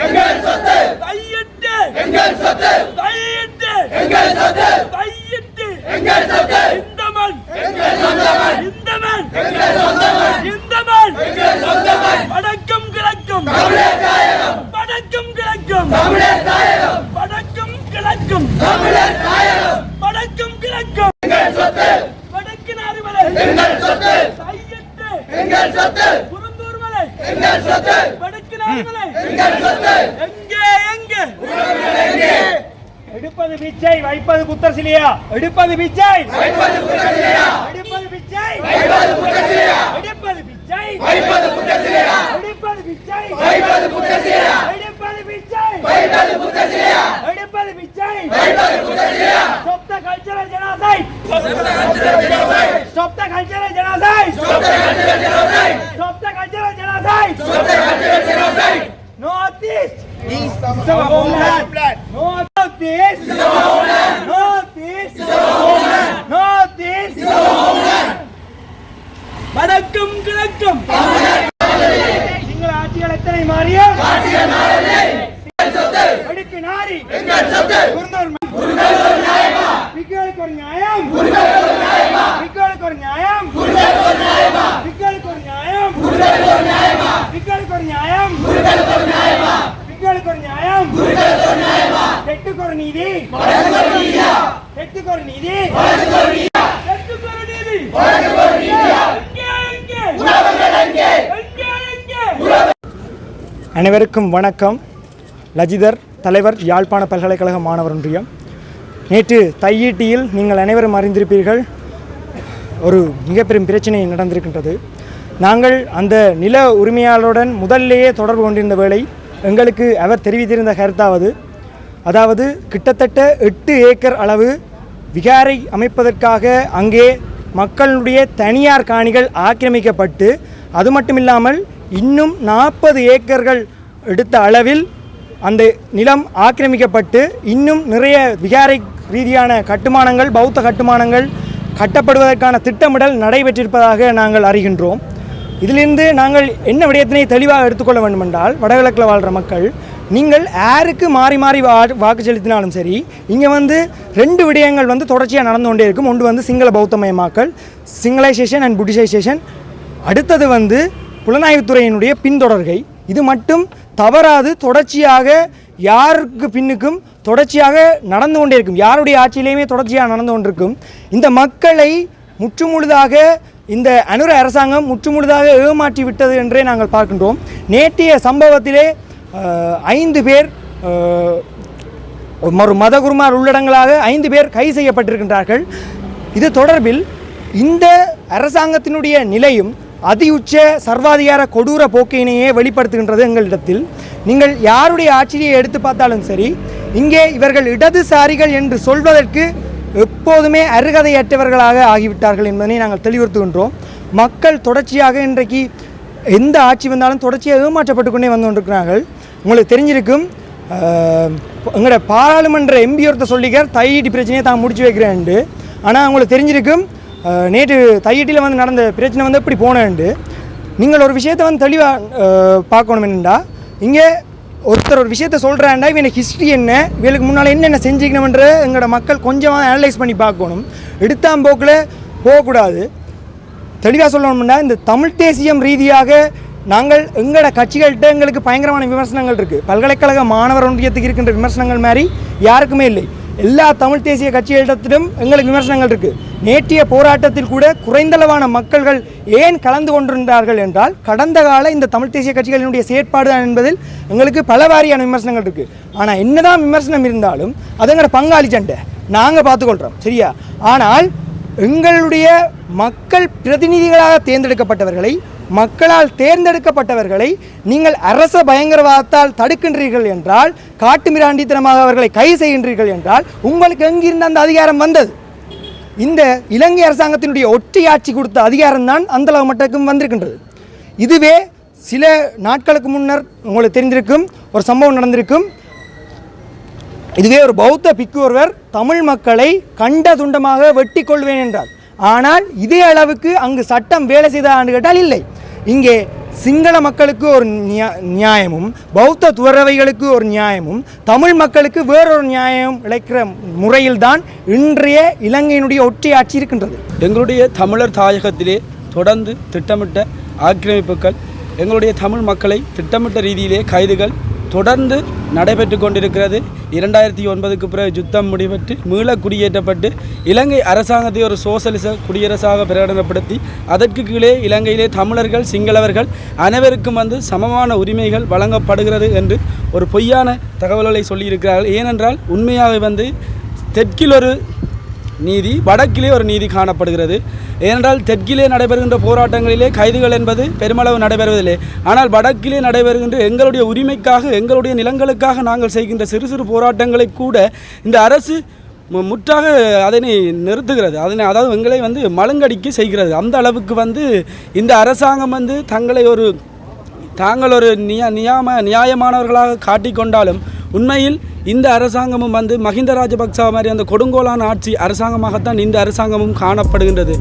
எங்கள் சொத்து கையிட்டு எங்கள் சொத்து கையிட்டு எங்கள் சொத்து கையிட்டு எங்கள் சொத்து இந்த மண் எங்கள் சொந்தமன் இந்த மண் எங்கள் சொந்தமன் இந்த மண் எங்கள் சொந்தமன் வடக்கும் கிழக்கும் தமிழர் தாயகம் வடக்கும் கிழக்கும் தமிழர் தாயகம் வடக்கும் கிழக்கும் தமிழர் தாயகம் வடக்கும் கிழக்கும் எங்கள் சொத்து வடக்கு நாடுமலை எங்கள் சொத்து கையிட்டு எங்கள் சொத்து குருந்தூர் மலை எங்கள் சொத்து வடக்கு நாடுமலை எங்கள் சொத்து எங்கே எங்கே எங்கே எடுப்பது பிச்சை வைப்பது புத்தர் சிலையா எடுப்பது பிச்சை வைப்பது குற்றச்சிலையா எடுப்பது பிச்சை வைப்பது குற்றச்சிலையா எடுப்பது பிச்சை வைப்பது குற்றச்சிலையா எடுப்பது பிச்சை வைப்பது குற்றச்சிலையா எடுப்பது பிச்சை வைப்பது குற்றச்சிலையா எடுப்பது பிச்சை வைப்பது குற்றச்சிலையா Stop the cultural genocide! Stop the cultural genocide! Stop the cultural genocide Stop the cultural genocide! Stop the cultural genocide Northeast! East is our homeland! Northeast! is our homeland Northeast! is our homeland Northeast! is our homeland வடக்கும் கிழக்கும் சிங்கள ஆட்சிகள் எத்தனை மாறியும் ஆட்சிகள் மாறவில்லை எங்கள் சொத்து வடக்கு நாரி எங்கள் சொத்து குருந்தூர் குருக்களுக்கு ஒரு நியாயமா பிக்களுக்கு ஒரு நியாயம் குருக்களுக்கு ஒரு நியாயமா பிக்களுக்கு ஒரு நியாயம் குருக்களுக்கு ஒரு நியாயமா பிக்களுக்கு ஒரு நியாயம் குருக்களுக்கு ஒரு நியாயமா பிக்களுக்கு ஒரு நியாயம் குருக்களுக்கு ஒரு நியாயமா பிக்களுக்கு ஒரு நியாயம் குருக்களுக்கு ஒரு நியாயமா தெட்டுக்கு ஒரு நீதி வடக்கு ஒரு நீதியா தெட்டுக்கு ஒரு நீதி வடக்கு ஒரு நீதியா தெட்டுக்கு ஒரு நீதி வடக்கு ஒரு நீதியா எங்கே எங்கே உறவுகள் எங்கே எங்கே எங்கே அனைவருக்கும் வணக்கம். லஜிதர் தலைவர், யாழ்ப்பாண பல்கலைக்கழக மாணவர் ஒன்றியம். நேற்று தையீட்டியில் நீங்கள் அனைவரும் அறிந்திருப்பீர்கள், ஒரு மிகப்பெரும் பிரச்சனை நடந்திருக்கின்றது. நாங்கள் அந்த நில உரிமையாளருடன் முதல்லேயே தொடர்பு கொண்டிருந்த வேளை எங்களுக்கு அவர் தெரிவித்திருந்த கருத்தாவது, அதாவது கிட்டத்தட்ட 8 ஏக்கர் அளவு விகாரை அமைப்பதற்காக அங்கே மக்களுடைய தனியார் காணிகள் ஆக்கிரமிக்கப்பட்டு, அது மட்டுமில்லாமல் இன்னும் 40 ஏக்கர்கள் எடுத்த அளவில் அந்த நிலம் ஆக்கிரமிக்கப்பட்டு இன்னும் நிறைய விகாரை ரீதியான கட்டுமானங்கள், பௌத்த கட்டுமானங்கள் கட்டப்படுவதற்கான திட்டமிடல் நடைபெற்றிருப்பதாக நாங்கள் அறிகின்றோம். இதிலிருந்து நாங்கள் என்ன விடயத்தினை தெளிவாக எடுத்துக்கொள்ள வேண்டுமென்றால், வடகிழக்கில் வாழ்கிற மக்கள், நீங்கள் யாருக்கு மாறி மாறி வாக்கு செலுத்தினாலும் சரி, இங்கே 2 விடயங்கள் தொடர்ச்சியாக நடந்து கொண்டே இருக்கும். ஒன்று சிங்கள பௌத்தமயமாக்கல், சிங்களைசேஷன் அண்ட் புட்டிசைசேஷன். அடுத்தது புலனாய்வுத்துறையினுடைய பின்தொடர்கை. இது மட்டும் தவறாது தொடர்ச்சியாக யாருக்கு பின்னுக்கும் தொடர்ச்சியாக நடந்து கொண்டே இருக்கும். யாருடைய ஆட்சியிலையுமே தொடர்ச்சியாக நடந்து கொண்டிருக்கும். இந்த மக்களை முற்றுமுழுதாக இந்த அனுர அரசாங்கம் முற்றுமுழுதாக ஏமாற்றி விட்டது என்றே நாங்கள் பார்க்கின்றோம். நேற்றைய சம்பவத்திலே 5 பேர், ஒரு மதகுருமார் உள்ளடங்களாக 5 பேர் கைது செய்யப்பட்டிருக்கின்றார்கள். இது தொடர்பில் இந்த அரசாங்கத்தினுடைய நிலையும் அதியுச்ச சர்வாதிகார கொடூர போக்கினையே வெளிப்படுத்துகின்றது எங்களிடத்தில். நீங்கள் யாருடைய ஆட்சியை எடுத்து பார்த்தாலும் சரி, இங்கே இவர்கள் இடதுசாரிகள் என்று சொல்வதற்கு எப்போதுமே அருகதையற்றவர்களாக ஆகிவிட்டார்கள் என்பதனை நாங்கள் தெளிவுறுத்துகின்றோம். மக்கள் தொடர்ச்சியாக இன்றைக்கு எந்த ஆட்சி வந்தாலும் தொடர்ச்சியாக ஏமாற்றப்பட்டு கொண்டே வந்து கொண்டிருக்கிறார்கள். உங்களுக்கு தெரிஞ்சிருக்கும், எங்களோட பாராளுமன்ற எம்பி ஒருத்தர் சொல்லிக்கார் தையீட்டி பிரச்சனையை தான் முடிச்சு வைக்கிறேன்ண்டு. ஆனால் உங்களுக்கு தெரிஞ்சிருக்கும், நேற்று தையீட்டியில் நடந்த பிரச்சனை எப்படி போனேன்ண்டு. நீங்கள் ஒரு விஷயத்தை தெளிவாக பார்க்கணும். என்னென்னா, இங்கே ஒருத்தர் ஒரு விஷயத்த சொல்கிறாண்டா, இவன் ஹிஸ்ட்ரி என்ன, இவளுக்கு முன்னால் என்னென்ன செஞ்சுக்கணுமென்ற எங்களோட மக்கள் கொஞ்சமாக அனலைஸ் பண்ணி பார்க்கணும். எடுத்தாம்போக்கில் போகக்கூடாது. தெளிவாக சொல்லணும்னா, இந்த தமிழ் தேசியம் ரீதியாக நாங்கள் எங்களோட கட்சிகள்கிட்ட எங்களுக்கு பயங்கரமான விமர்சனங்கள் இருக்குது. பல்கலைக்கழக மாணவர் ஒன்றியத்துக்கு இருக்கின்ற விமர்சனங்கள் மாதிரி யாருக்குமே இல்லை. எல்லா தமிழ் தேசிய கட்சிகளிடத்திலும் எங்களுக்கு விமர்சனங்கள் இருக்குது. நேற்றைய போராட்டத்தில் கூட குறைந்தளவான மக்கள்கள் ஏன் கலந்து கொண்டிருந்தார்கள் என்றால், கடந்த கால இந்த தமிழ் தேசிய கட்சிகளினுடைய செயற்பாடு தான் என்பதில் எங்களுக்கு பல வாரியான விமர்சனங்கள் இருக்குது. ஆனால் என்னதான் விமர்சனம் இருந்தாலும் அது எங்களோட பங்காளி சண்டை, நாங்கள் பார்த்துக்கொள்கிறோம், சரியா? ஆனால் எங்களுடைய மக்கள் பிரதிநிதிகளாக தேர்ந்தெடுக்கப்பட்டவர்களை, மக்களால் தேர்ந்தெடுக்கப்பட்டவர்களை நீங்கள் அரச பயங்கரவாதத்தால் தடுக்கின்றீர்கள் என்றால், காட்டுமிராண்டித்தனமாக அவர்களை கைது செய்கின்றீர்கள் என்றால், உங்களுக்கு எங்கிருந்து அந்த அதிகாரம் வந்தது? இந்த இலங்கை அரசாங்கத்தினுடைய ஒற்றையாட்சி கொடுத்த அதிகாரம்தான் அந்தளவு மட்டுக்கும் வந்திருக்கின்றது. இதுவே சில நாட்களுக்கு முன்னர் உங்களுக்கு தெரிந்திருக்கும், ஒரு சம்பவம் நடந்திருக்கும். இதுவே ஒரு பௌத்த பிக்கு ஒருவர் தமிழ் மக்களை கண்ட துண்டமாக வெட்டி கொள்வேன் என்றார். ஆனால் இதே அளவுக்கு அங்கு சட்டம் வேலை செய்தான்னு கேட்டால் இல்லை. இங்கே சிங்கள மக்களுக்கு ஒரு நியாயமும் பௌத்த துறவைகளுக்கு ஒரு நியாயமும் தமிழ் மக்களுக்கு வேறொரு நியாயம் இழைக்கிற முறையில்தான் இன்றைய இலங்கையினுடைய ஒற்றையாட்சி இருக்கின்றது. எங்களுடைய தமிழர் தாயகத்திலே தொடர்ந்து திட்டமிட்ட ஆக்கிரமிப்புகள், எங்களுடைய தமிழ் மக்களை திட்டமிட்ட ரீதியிலே கைதுகள் தொடர்ந்து நடைபெற்று கொண்டிருக்கிறது. 2009க்கு பிறகு யுத்தம் முடிவெற்று மீள குடியேற்றப்பட்டு இலங்கை அரசாங்கத்தை ஒரு சோசலிச குடியரசாக பிரகடனப்படுத்தி அதற்கு கீழே இலங்கையிலே தமிழர்கள் சிங்களவர்கள் அனைவருக்கும் சமமான உரிமைகள் வழங்கப்படுகிறது என்று ஒரு பொய்யான தகவல்களை சொல்லியிருக்கிறார்கள். ஏனென்றால் உண்மையாக தெற்கில் ஒரு நீதி, வடக்கிலே ஒரு நீதி காணப்படுகிறது. ஏனென்றால் தெற்கிலே நடைபெறுகின்ற போராட்டங்களிலே கைதுகள் என்பது பெருமளவு நடைபெறுவதில்லை. ஆனால் வடக்கிலே நடைபெறுகின்ற எங்களுடைய உரிமைக்காக, எங்களுடைய நிலங்களுக்காக நாங்கள் செய்கின்ற சிறு சிறு போராட்டங்களை கூட இந்த அரசு முற்றாக அதனை நிறுத்துகிறது. அதாவது எங்களை மழுங்கடிக்க செய்கிறது. அந்த அளவுக்கு இந்த அரசாங்கம் தாங்கள் ஒரு நியாயமானவர்களாக காட்டிக்கொண்டாலும் உண்மையில் இந்த அரசாங்கமும் மஹிந்த ராஜபக்ச மாதிரி அந்த கொடுங்கோலான ஆட்சி அரசாங்கமாகத்தான் இந்த அரசாங்கமும் காணப்படுகின்றது.